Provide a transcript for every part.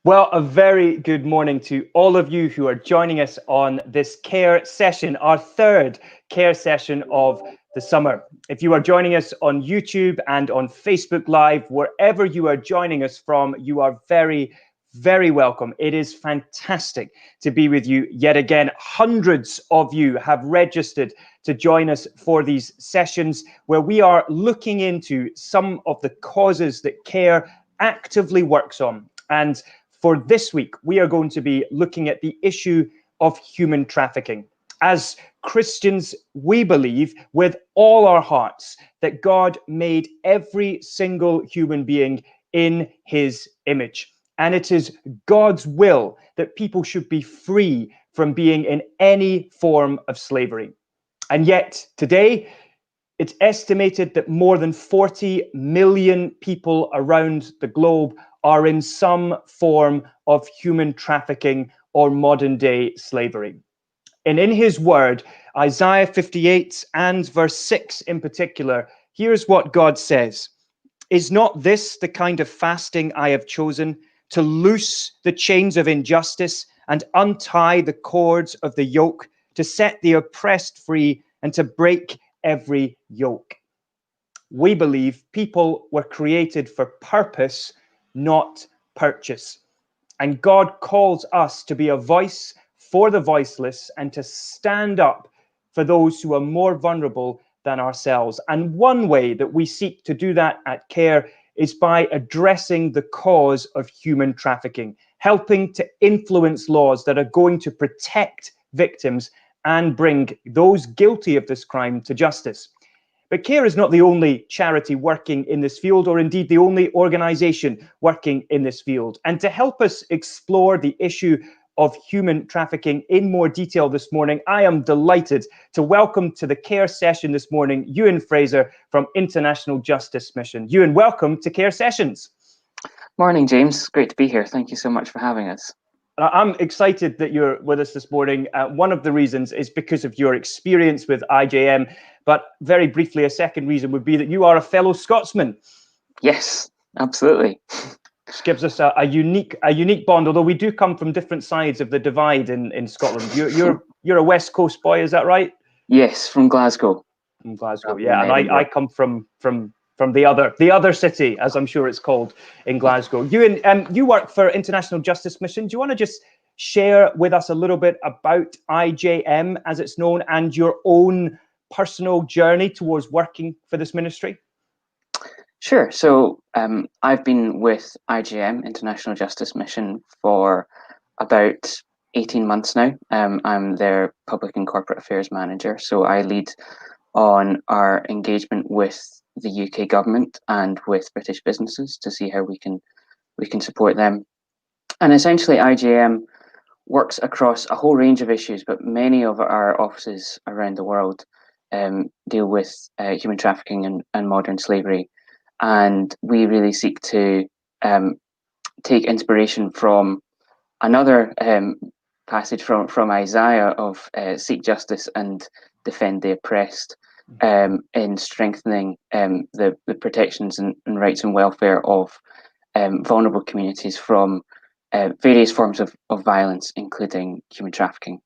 Well, a very good morning to all of you who are joining us on this care session, our third care session of the summer. If you are joining us on YouTube and on Facebook Live, wherever you are joining us from, you are very, very welcome. It is fantastic to be with you yet again. Hundreds of you have registered to join us for these sessions where we are looking into some of the causes that care actively works on. And for this week, we are going to be looking at the issue of human trafficking. As Christians, we believe with all our hearts that God made every single human being in his image. And it is God's will that people should be free from being in any form of slavery. And yet, today, it's estimated that more than 40 million people around the globe are in some form of human trafficking or modern day slavery. And in his word, Isaiah 58 and verse 6 in particular, here's what God says. Is not this the kind of fasting I have chosen, to loose the chains of injustice and untie the cords of the yoke, to set the oppressed free and to break every yoke? We believe people were created for purpose, not purchase. And God calls us to be a voice for the voiceless and to stand up for those who are more vulnerable than ourselves. And one way that we seek to do that at CARE is by addressing the cause of human trafficking, helping to influence laws that are going to protect victims and bring those guilty of this crime to justice. But CARE is not the only charity working in this field, or indeed the only organisation working in this field. And to help us explore the issue of human trafficking in more detail this morning, I am delighted to welcome to the CARE session this morning, Euan Fraser from International Justice Mission. Euan, welcome to CARE Sessions. Morning, James. Great to be here. Thank you so much for having us. I'm excited that you're with us this morning. One of the reasons is because of your experience with IJM, but very briefly, a second reason would be that you are a fellow Scotsman. Yes, absolutely. Which gives us a unique bond, although we do come from different sides of the divide in Scotland. You're a West Coast boy, is that right? Yes, from Glasgow. From Glasgow, yeah, and I come from the other city, as I'm sure it's called in Glasgow. You work for International Justice Mission. Do you want to just share with us a little bit about IJM, as it's known, and your own personal journey towards working for this ministry? Sure. So I've been with IJM, International Justice Mission, for about 18 months now. I'm their Public and Corporate Affairs Manager. So I lead on our engagement with the UK government and with British businesses to see how we can support them. And essentially, IJM works across a whole range of issues, but many of our offices around the world deal with human trafficking and modern slavery. And we really seek to take inspiration from another passage from Isaiah of seek justice and defend the oppressed, in strengthening the protections and rights and welfare of vulnerable communities from various forms of violence, including human trafficking.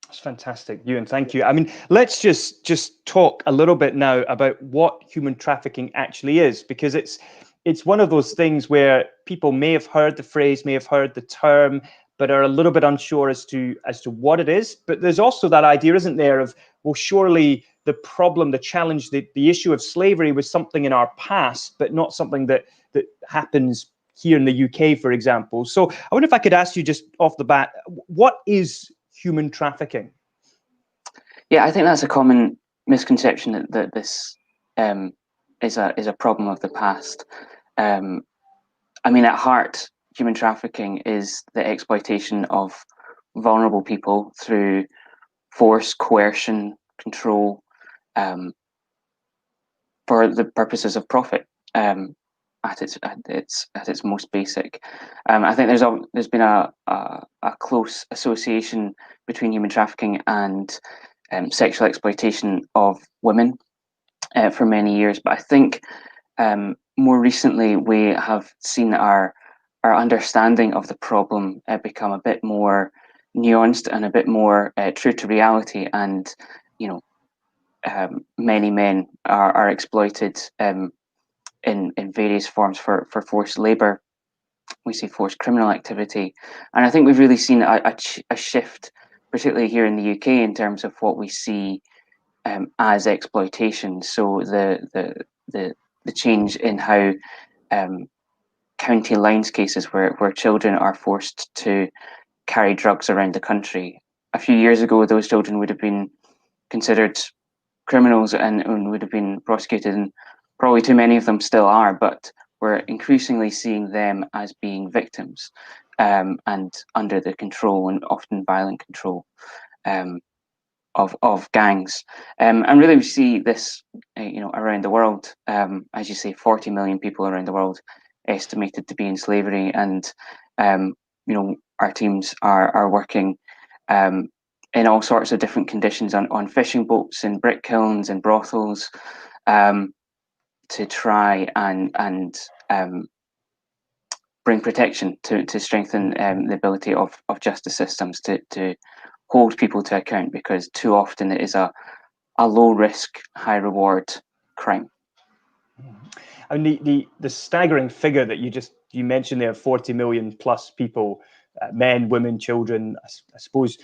That's fantastic, Euan. Thank you. I mean, let's just talk a little bit now about what human trafficking actually is, because it's one of those things where people may have heard the phrase, may have heard the term, but are a little bit unsure as to what it is. But there's also that idea, isn't there, of, well, surely the problem, the challenge, the issue of slavery was something in our past, but not something that happens here in the UK, for example. So I wonder if I could ask you just off the bat, what is human trafficking? Yeah, I think that's a common misconception that this is a problem of the past. I mean, at heart, human trafficking is the exploitation of vulnerable people through force, coercion, control, for the purposes of profit. At its most basic. I think there's been a close association between human trafficking and sexual exploitation of women for many years, but I think more recently we have seen our our understanding of the problem become a bit more nuanced and a bit more true to reality. And many men are exploited in various forms for forced labour. We see forced criminal activity, and I think we've really seen a shift, particularly here in the UK, in terms of what we see as exploitation. So the change in how county lines cases where children are forced to carry drugs around the country. A few years ago, those children would have been considered criminals and would have been prosecuted, and probably too many of them still are, but we're increasingly seeing them as being victims and under the control, and often violent control, of gangs. And really we see this around the world. As you say, 40 million people around the world estimated to be in slavery, and our teams are working in all sorts of different conditions on fishing boats, in brick kilns, and brothels, to try and bring protection to strengthen the ability of justice systems to hold people to account, because too often it is a low risk, high reward crime. I mean, the staggering figure that you mentioned there, 40 million plus people, men, women, children. I suppose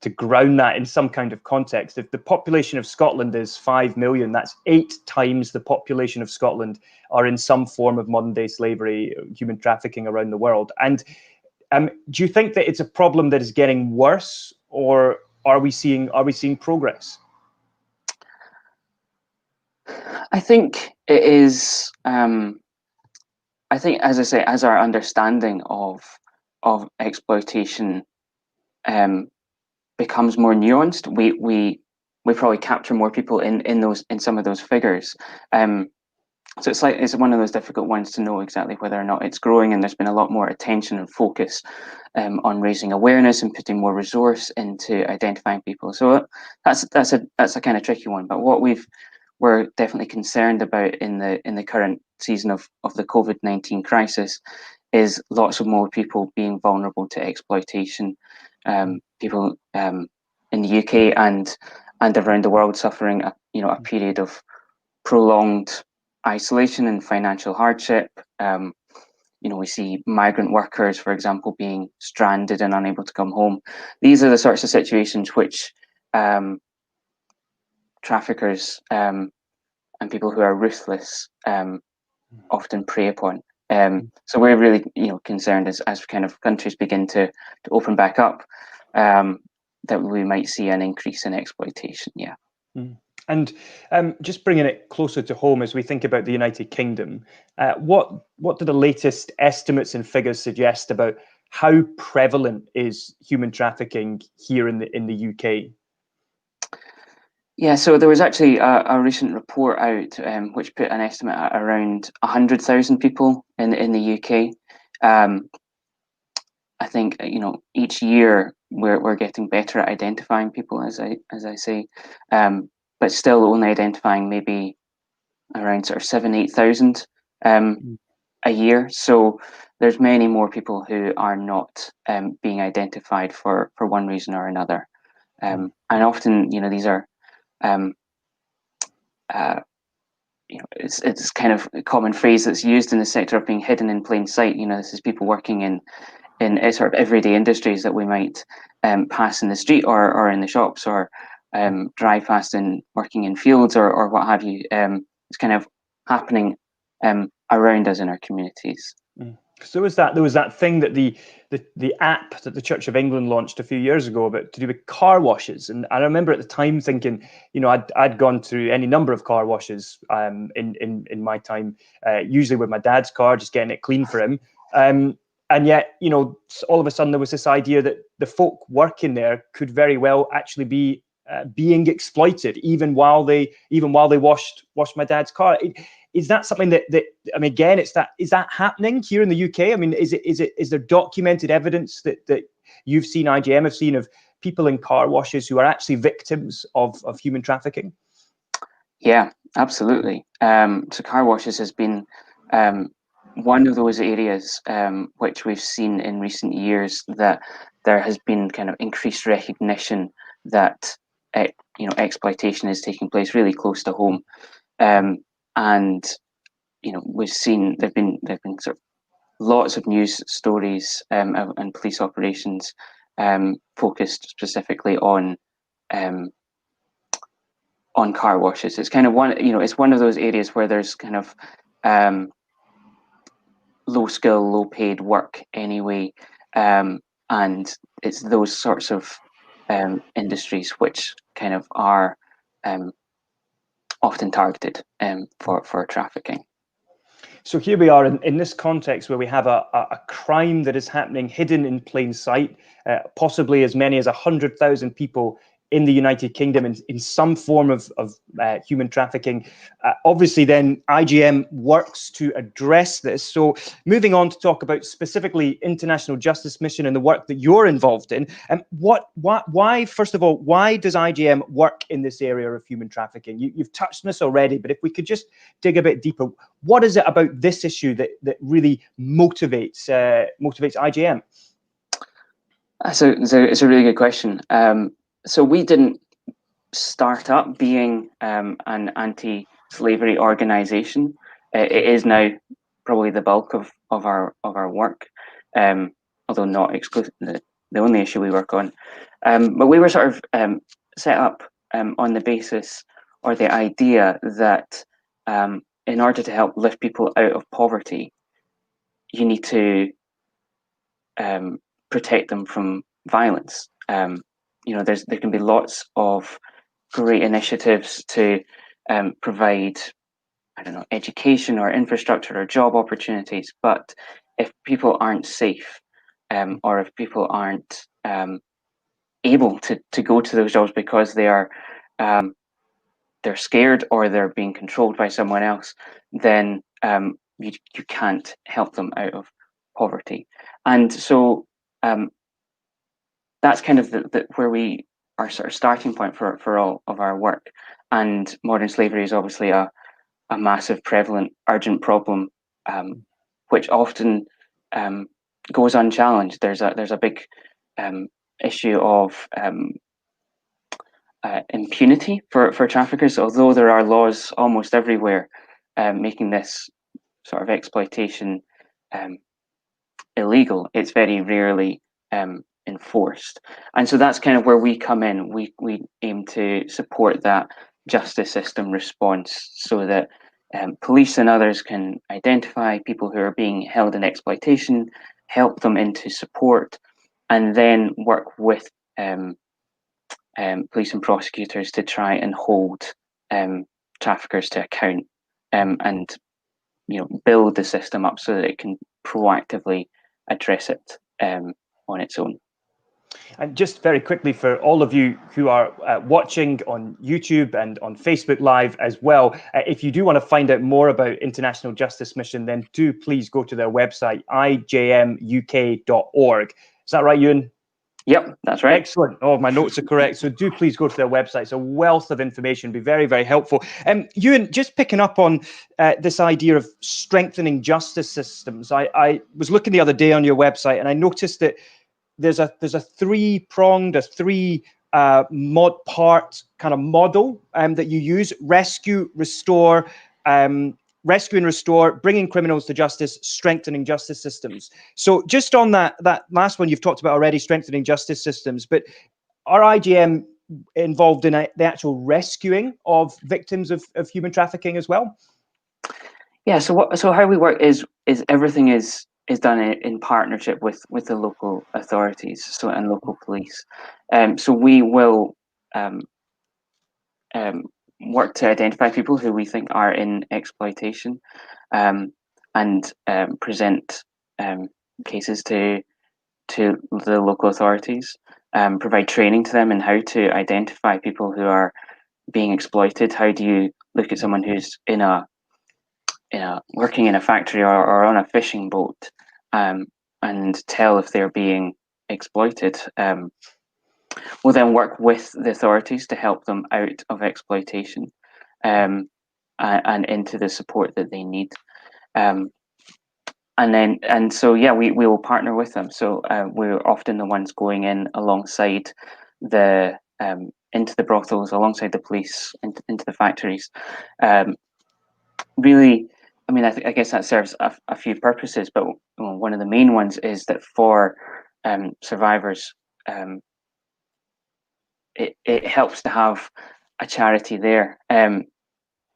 to ground that in some kind of context, if the population of Scotland is 5 million, that's 8 times the population of Scotland are in some form of modern day slavery, human trafficking around the world. And do you think that it's a problem that is getting worse, or are we seeing progress? I think it is. I think, as I say, as our understanding of exploitation becomes more nuanced, we probably capture more people in some of those figures. So it's one of those difficult ones to know exactly whether or not it's growing, and there's been a lot more attention and focus on raising awareness and putting more resource into identifying people. So that's a kind of tricky one. But what we're definitely concerned about in the current season of the COVID-19 crisis is lots of more people being vulnerable to exploitation. People in the UK and around the world suffering a period of prolonged isolation and financial hardship. We see migrant workers, for example, being stranded and unable to come home. These are the sorts of situations which traffickers and people who are ruthless often prey upon. So we're really, concerned as kind of countries begin to open back up, that we might see an increase in exploitation. Yeah. And just bringing it closer to home, as we think about the United Kingdom, what do the latest estimates and figures suggest about how prevalent is human trafficking here in the UK? Yeah, so there was actually a recent report out which put an estimate at around 100,000 people in the UK. I think each year we're getting better at identifying people, as I say, but still only identifying maybe around sort of 7,000-8,000 a year. So there's many more people who are not being identified for one reason or another, and often these are it's kind of a common phrase that's used in the sector of being hidden in plain sight. This is people working in sort of everyday industries that we might pass in the street or in the shops, or drive past and working in fields or what have you. It's kind of happening around us in our communities. So there was that thing that the app that the Church of England launched a few years ago about to do with car washes, and I remember at the time thinking, I'd gone through any number of car washes in my time, usually with my dad's car, just getting it clean for him, and yet all of a sudden there was this idea that the folk working there could very well actually be being exploited even while they washed my dad's car. Is that something that I mean, again, is that happening here in the UK? I mean, is there documented evidence that you've seen, IGM have seen, of people in car washes who are actually victims of human trafficking? Yeah, absolutely. So car washes has been one of those areas which we've seen in recent years that there has been kind of increased recognition that exploitation is taking place really close to home, and we've seen there've been sort of lots of news stories and police operations focused specifically um, on car washes. It's kind of it's one of those areas where there's kind of low skill, low paid work anyway, and it's those sorts of industries which kind of are often targeted for trafficking. So here we are in this context where we have a crime that is happening hidden in plain sight, possibly as many as 100,000 people in the United Kingdom in some form of human trafficking. Obviously, then IGM works to address this. So moving on to talk about specifically International Justice Mission and the work that you're involved in. Why, first of all, why does IGM work in this area of human trafficking? You've touched on this already, but if we could just dig a bit deeper, what is it about this issue that really motivates IGM? So it's a really good question. So we didn't start up being an anti-slavery organization. It is now probably the bulk of our work, although not exclusively the only issue we work on. But we were sort of set up on the basis or the idea that in order to help lift people out of poverty, you need to protect them from violence. There can be lots of great initiatives to provide, I don't know, education or infrastructure or job opportunities. But if people aren't safe, or if people aren't able to go to those jobs because they're scared or they're being controlled by someone else, then you can't help them out of poverty. And so that's kind of where we our sort of starting point for all of our work. And modern slavery is obviously a massive, prevalent, urgent problem, which often goes unchallenged. There's a big issue of impunity for traffickers, although there are laws almost everywhere making this sort of exploitation illegal. It's very rarely enforced, and so that's kind of where we come in. We aim to support that justice system response so that police and others can identify people who are being held in exploitation, help them into support, and then work with police and prosecutors to try and hold traffickers to account, and build the system up so that it can proactively address it on its own. And just very quickly, for all of you who are watching on YouTube and on Facebook Live as well, if you do want to find out more about International Justice Mission, then do please go to their website, ijmuk.org. Is that right, Ewan? Yep, that's right. Excellent. Oh, my notes are correct. So do please go to their website. It's a wealth of information. Be very, very helpful. Euan, just picking up on this idea of strengthening justice systems. I was looking the other day on your website and I noticed that there's a three-pronged, part kind of model that you use: rescue, restore, rescue and restore, bringing criminals to justice, strengthening justice systems. So just on that last one you've talked about already, strengthening justice systems, but are IGM involved in the actual rescuing of victims of human trafficking as well? Yeah. So how we work is everything is done in partnership with the local authorities, and local police. So we will work to identify people who we think are in exploitation, and present cases to the local authorities. Provide training to them in how to identify people who are being exploited. How do you look at someone who's working in a factory or on a fishing boat, and tell if they're being exploited? We'll then work with the authorities to help them out of exploitation, and into the support that they need. and so yeah, we will partner with them. So we're often the ones going in alongside the into the brothels, alongside the police, into the factories. Really, I mean, I guess that serves a few purposes, but one of the main ones is that for survivors, it helps to have a charity there,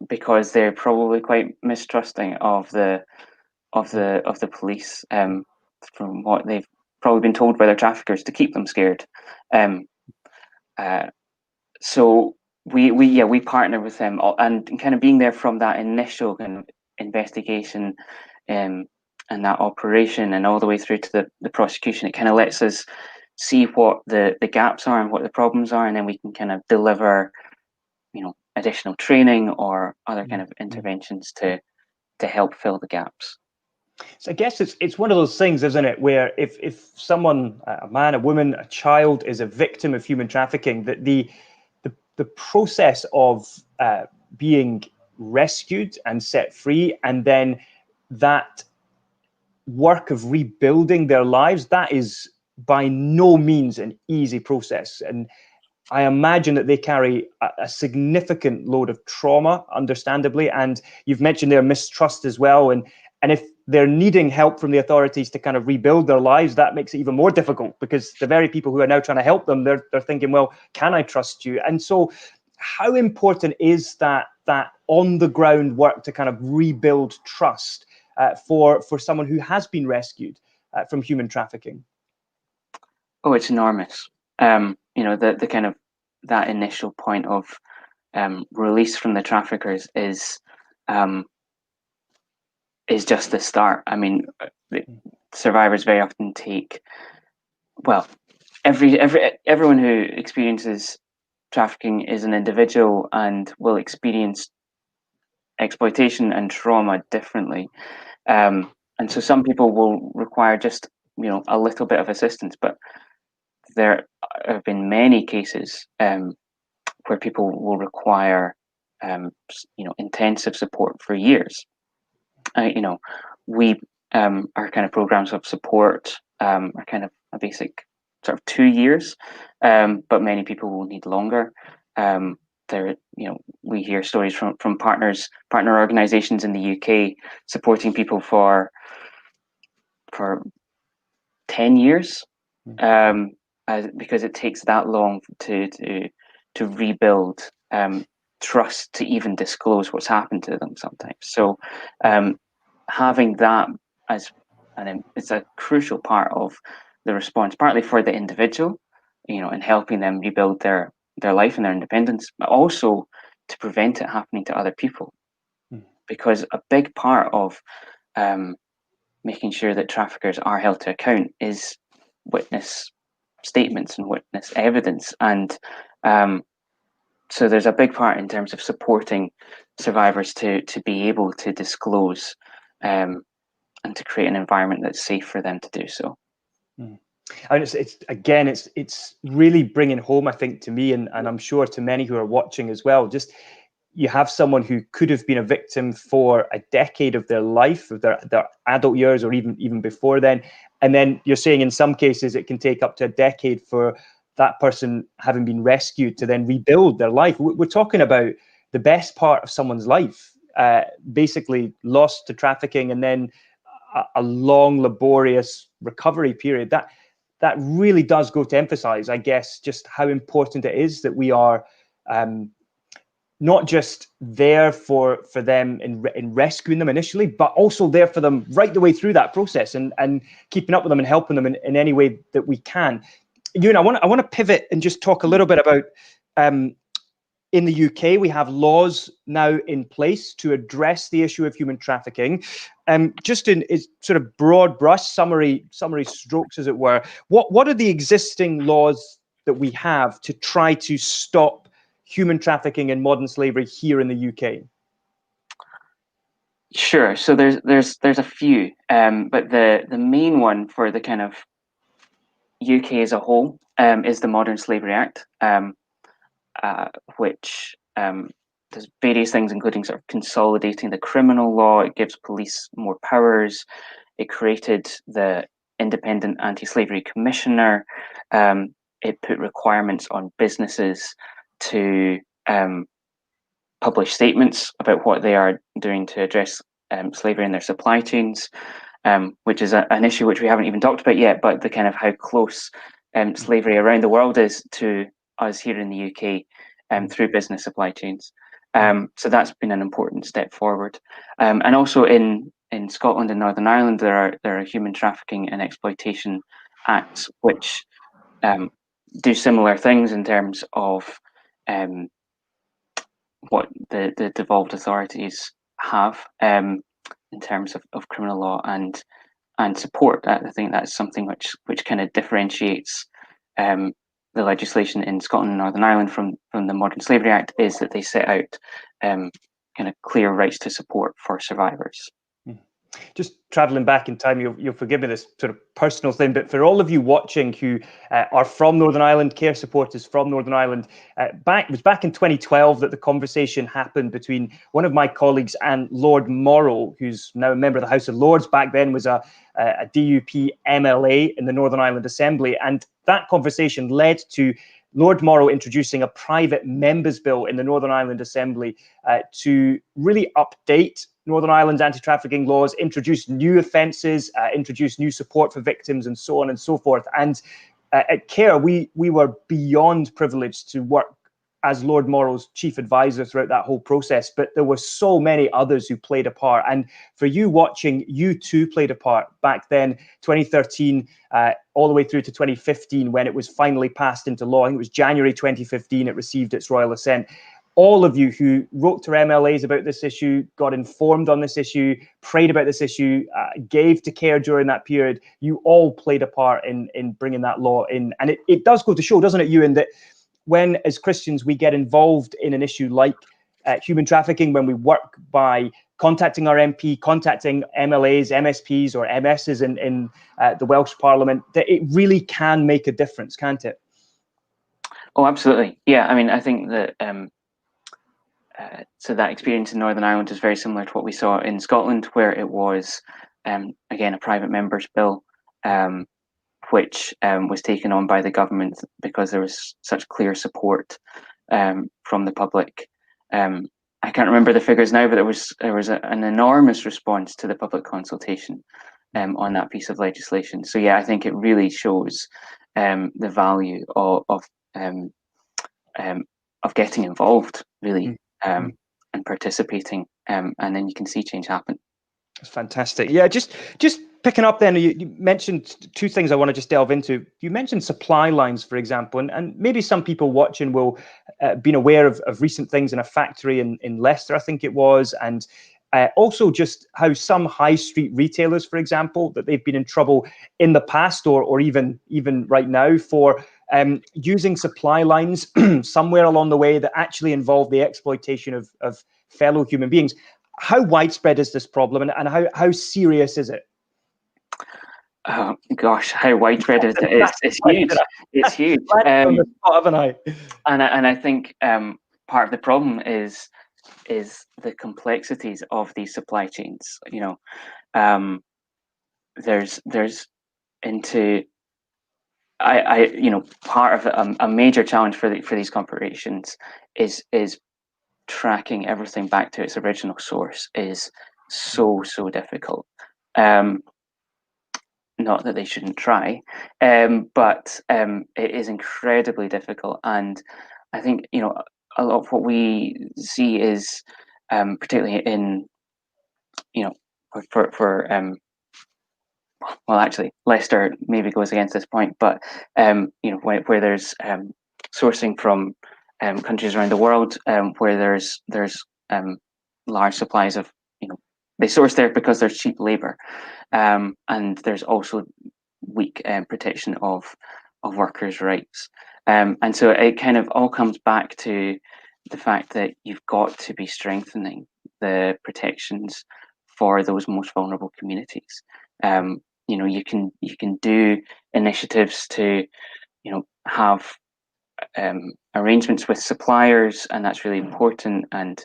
because they're probably quite mistrusting of the police, from what they've probably been told by their traffickers to keep them scared. Um, so we partner with them, and kind of being there from that initial kind of investigation, and that operation, and all the way through to the prosecution. It kind of lets us see what the gaps are and what the problems are, and then we can kind of deliver, additional training or other kind of interventions to help fill the gaps. So I guess it's one of those things, isn't it, where if someone, a man, a woman, a child, is a victim of human trafficking, that the process of being rescued and set free, and then that work of rebuilding their lives, that is by no means an easy process. And I imagine that they carry a significant load of trauma, understandably, and you've mentioned their mistrust as well. And if they're needing help from the authorities to kind of rebuild their lives, that makes it even more difficult, because the very people who are now trying to help them, they're thinking, well, can I trust you? And so, how important is that on the ground work to kind of rebuild trust for someone who has been rescued from human trafficking? Oh, it's enormous. The kind of that initial point of release from the traffickers is just the start. I mean, the survivors very often take, well, everyone who experiences trafficking is an individual and will experience exploitation and trauma differently. And so some people will require just, a little bit of assistance, but there have been many cases where people will require, intensive support for years. We our kind of programs of support are kind of a basic sort of 2 years, but many people will need longer. We hear stories from partner organisations in the UK supporting people for 10 years, because it takes that long to rebuild trust, to even disclose what's happened to them sometimes. So having that it's a crucial part of the response, partly for the individual, and helping them rebuild their life and their independence, but also to prevent it happening to other people. Because a big part of making sure that traffickers are held to account is witness statements and witness evidence. And so there's a big part in terms of supporting survivors to be able to disclose, and to create an environment that's safe for them to do so. And it's really bringing home, I think, to me, and I'm sure to many who are watching as well, just you have someone who could have been a victim for a decade of their life, of their adult years, or even before then. And then you're saying in some cases it can take up to a decade for that person, having been rescued, to then rebuild their life. We're talking about the best part of someone's life, basically lost to trafficking, and then a long, laborious recovery period. That really does go to emphasize, I guess, just how important it is that we are not just there for them in rescuing them initially, but also there for them right the way through that process, and keeping up with them and helping them in any way that we can. Ewan, I want to pivot and just talk a little bit about, in the UK, we have laws now in place to address the issue of human trafficking. Just in sort of broad brush summary strokes, as it were, what are the existing laws that we have to try to stop human trafficking and modern slavery here in the UK? Sure. So there's a few, but the main one for the kind of UK as a whole is the Modern Slavery Act, which does various things, including sort of consolidating the criminal law. It gives police more powers. It created the Independent Anti-Slavery Commissioner. It put requirements on businesses to publish statements about what they are doing to address slavery in their supply chains, which is an issue which we haven't even talked about yet, but the kind of how close slavery around the world is to us here in the UK through business supply chains. So that's been an important step forward. And also in Scotland and Northern Ireland, there are human trafficking and exploitation acts which do similar things in terms of what the devolved authorities have in terms of criminal law and support. I think that's something which kind of differentiates the legislation in Scotland and Northern Ireland from the Modern Slavery Act, is that they set out kind of clear rights to support for survivors. Just traveling back in time, you'll forgive me this sort of personal thing, but for all of you watching who are from Northern Ireland, care supporters from Northern Ireland, it was back in 2012 that the conversation happened between one of my colleagues and Lord Morrow, who's now a member of the House of Lords, back then was a DUP MLA in the Northern Ireland Assembly. And that conversation led to Lord Morrow introducing a private members' bill in the Northern Ireland Assembly to really update Northern Ireland's anti-trafficking laws, introduce new offences, introduce new support for victims, and so on and so forth. And at CARE, we were beyond privileged to work as Lord Morrow's chief advisor throughout that whole process, but there were so many others who played a part. And for you watching, you too played a part back then, 2013, all the way through to 2015, when it was finally passed into law. I think it was January 2015 it received its royal assent. All of you who wrote to MLAs about this issue, got informed on this issue, prayed about this issue, gave to CARE during that period, you all played a part in bringing that law in. And it does go to show, doesn't it, Ewan, that when, as Christians, we get involved in an issue like human trafficking, when we work by contacting our MP, contacting MLAs, MSPs, or MSs in the Welsh Parliament, that it really can make a difference, can't it? Oh, absolutely. Yeah, I mean, I think that so that experience in Northern Ireland is very similar to what we saw in Scotland, where it was, again, a private members' bill, which was taken on by the government because there was such clear support from the public. I can't remember the figures now, but there was an enormous response to the public consultation on that piece of legislation. So yeah, I think it really shows the value of getting involved, really, and participating, and then you can see change happen. That's fantastic. Yeah, just picking up then, you mentioned two things I want to just delve into. You mentioned supply lines, for example, and maybe some people watching will been aware of recent things in a factory in Leicester, I think it was, and also just how some high street retailers, for example, that they've been in trouble in the past or even right now for using supply lines somewhere along the way that actually involve the exploitation of fellow human beings. How widespread is this problem, and how serious is it? Oh gosh, how widespread is it? It's huge. It's huge. Haven't I? And I think part of the problem is the complexities of these supply chains. You know, there's into part of a major challenge for these corporations is tracking everything back to its original source is so difficult. Not that they shouldn't try, but it is incredibly difficult. And I think, you know, a lot of what we see is, particularly in, you know, for well, actually, Leicester maybe goes against this point, but you know, where there's sourcing from countries around the world, where there's large supplies of, you know, they source there because there's cheap labor, and there's also weak protection of workers' rights, and so it kind of all comes back to the fact that you've got to be strengthening the protections for those most vulnerable communities. You know, you can do initiatives to, you know, have arrangements with suppliers, and that's really important, and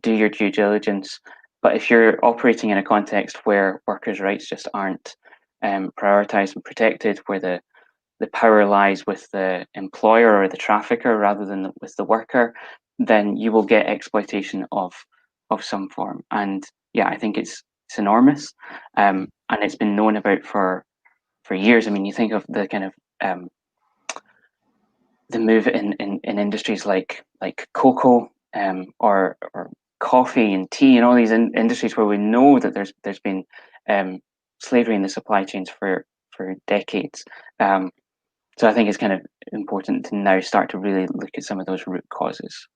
do your due diligence. But if you're operating in a context where workers' rights just aren't prioritised and protected, where the power lies with the employer or the trafficker rather than with the worker, then you will get exploitation of some form. And yeah, I think it's enormous, and it's been known about for years. I mean, you think of the kind of the move in industries like cocoa, or coffee and tea, and all these industries where we know that there's been slavery in the supply chains for decades. So I think it's kind of important to now start to really look at some of those root causes.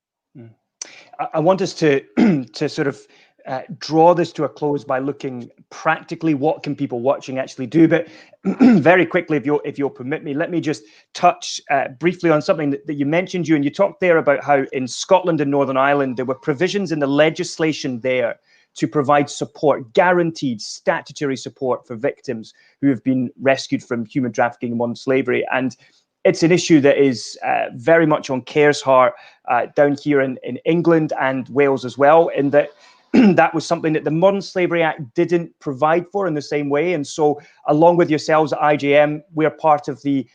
I want us to to sort of draw this to a close by looking practically what can people watching actually do. But very quickly, if you'll permit me, let me just touch briefly on something that you mentioned, Ewan. You talked there about how in Scotland and Northern Ireland there were provisions in the legislation there to provide support, guaranteed statutory support for victims who have been rescued from human trafficking and modern slavery. And it's an issue that is very much on CARE's heart down here in England and Wales as well, in that that was something that the Modern Slavery Act didn't provide for in the same way. And so along with yourselves at IJM, we're part of the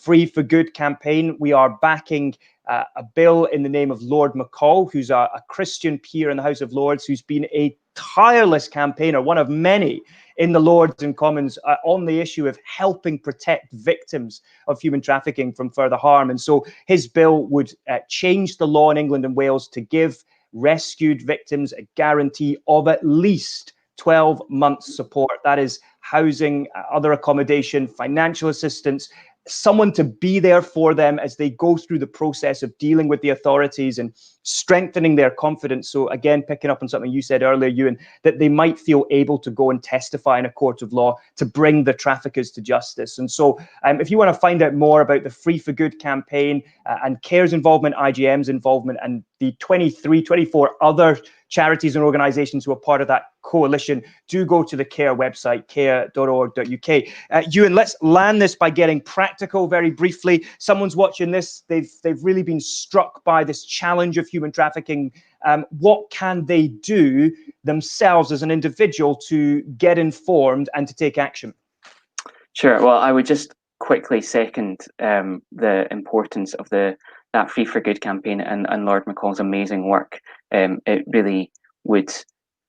Free for Good campaign. We are backing a bill in the name of Lord McCall, who's a Christian peer in the House of Lords, who's been a tireless campaigner, one of many in the Lords and Commons on the issue of helping protect victims of human trafficking from further harm. And so his bill would change the law in England and Wales to give rescued victims a guarantee of at least 12 months support. That is housing, other accommodation, financial assistance, someone to be there for them as they go through the process of dealing with the authorities and strengthening their confidence. So again, picking up on something you said earlier, Ewan, that they might feel able to go and testify in a court of law to bring the traffickers to justice. And so if you want to find out more about the Free for Good campaign and CARE's involvement, IGM's involvement, and the 24 other charities and organizations who are part of that coalition, do go to the CARE website, care.org.uk. Ewan, let's land this by getting practical very briefly. Someone's watching this, they've really been struck by this challenge of human trafficking. What can they do themselves as an individual to get informed and to take action? Sure. Well, I would just quickly second the importance of that Free for Good campaign and Lord McCall's amazing work. It really would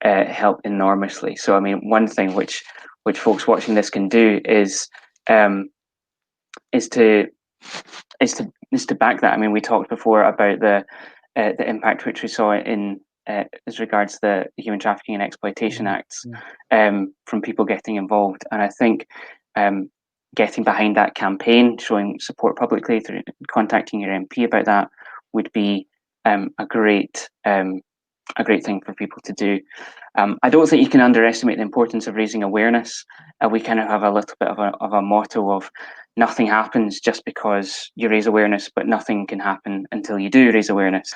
help enormously. So, I mean, one thing which folks watching this can do is to back that. I mean, we talked before about the impact which we saw in as regards the Human Trafficking and Exploitation Acts from people getting involved, and I think getting behind that campaign, showing support publicly through contacting your MP about that, would be a great thing for people to do. I don't think you can underestimate the importance of raising awareness. We kind of have a little bit of a motto of nothing happens just because you raise awareness, but nothing can happen until you do raise awareness.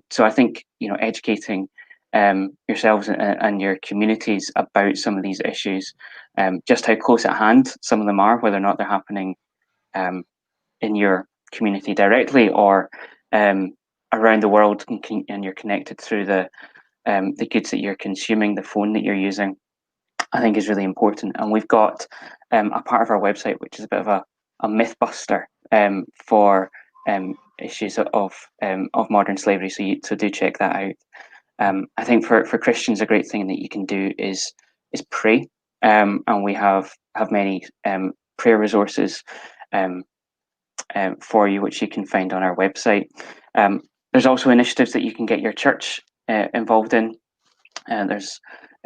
So I think, educating yourselves and your communities about some of these issues, just how close at hand some of them are, whether or not they're happening in your community directly or around the world, and you're connected through the goods that you're consuming, the phone that you're using, I think is really important. And we've got a part of our website which is a bit of a myth buster for issues of modern slavery. So do check that out. I think for Christians, a great thing that you can do is pray, and we have many prayer resources for you, which you can find on our website. There's also initiatives that you can get your church involved in. There's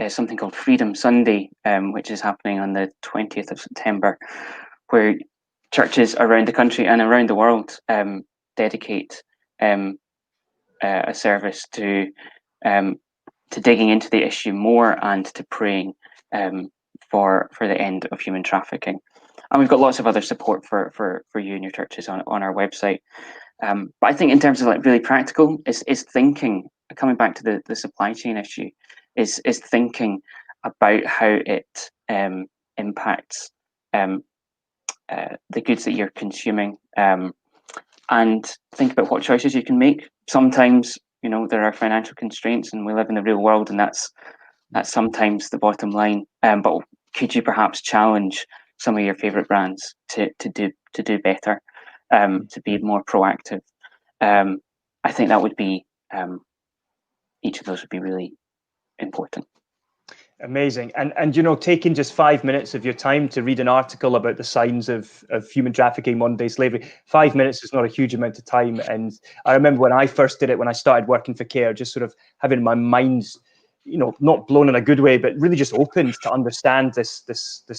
something called Freedom Sunday, which is happening on the 20th of September, where churches around the country and around the world dedicate a service to digging into the issue more and to praying for the end of human trafficking. And we've got lots of other support for you and your churches on our website. But I think in terms of like really practical, is thinking, coming back to the supply chain issue, is thinking about how it impacts the goods that you're consuming, and think about what choices you can make. Sometimes, there are financial constraints and we live in the real world, and that's That's sometimes the bottom line. But could you perhaps challenge some of your favorite brands to do better, to be more proactive? I think that would be each of those would be really important. Amazing. And you know, taking just 5 minutes of your time to read an article about the signs of human trafficking, modern day slavery, 5 minutes is not a huge amount of time. And I remember when I first did it, when I started working for CARE, just sort of having my mind, you know, not blown in a good way, but really just opened to understand this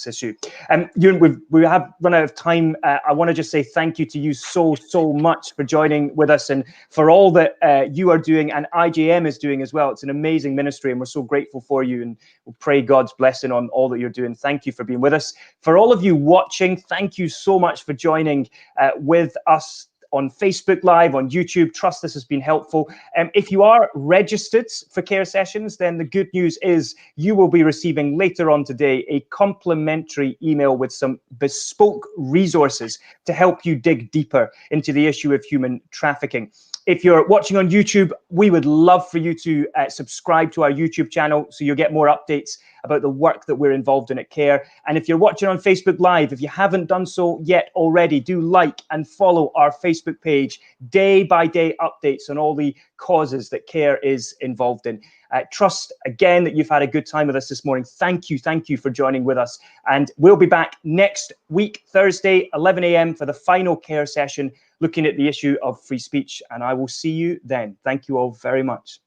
issue. Euan, we have run out of time. I want to just say thank you to you so much for joining with us and for all that you are doing and IJM is doing as well. It's an amazing ministry, and we're so grateful for you, and we'll pray God's blessing on all that you're doing. Thank you for being with us. For all of you watching, thank you so much for joining with us on Facebook Live, on YouTube. Trust this has been helpful. If you are registered for CARE sessions, then the good news is you will be receiving later on today a complimentary email with some bespoke resources to help you dig deeper into the issue of human trafficking. If you're watching on YouTube, we would love for you to subscribe to our YouTube channel so you'll get more updates about the work that we're involved in at CARE. And if you're watching on Facebook Live, if you haven't done so yet already, do like and follow our Facebook page. Day by day updates on all the causes that CARE is involved in. Trust again that you've had a good time with us this morning. Thank you for joining with us. And we'll be back next week, Thursday, 11 a.m. for the final CARE session, looking at the issue of free speech. And I will see you then. Thank you all very much.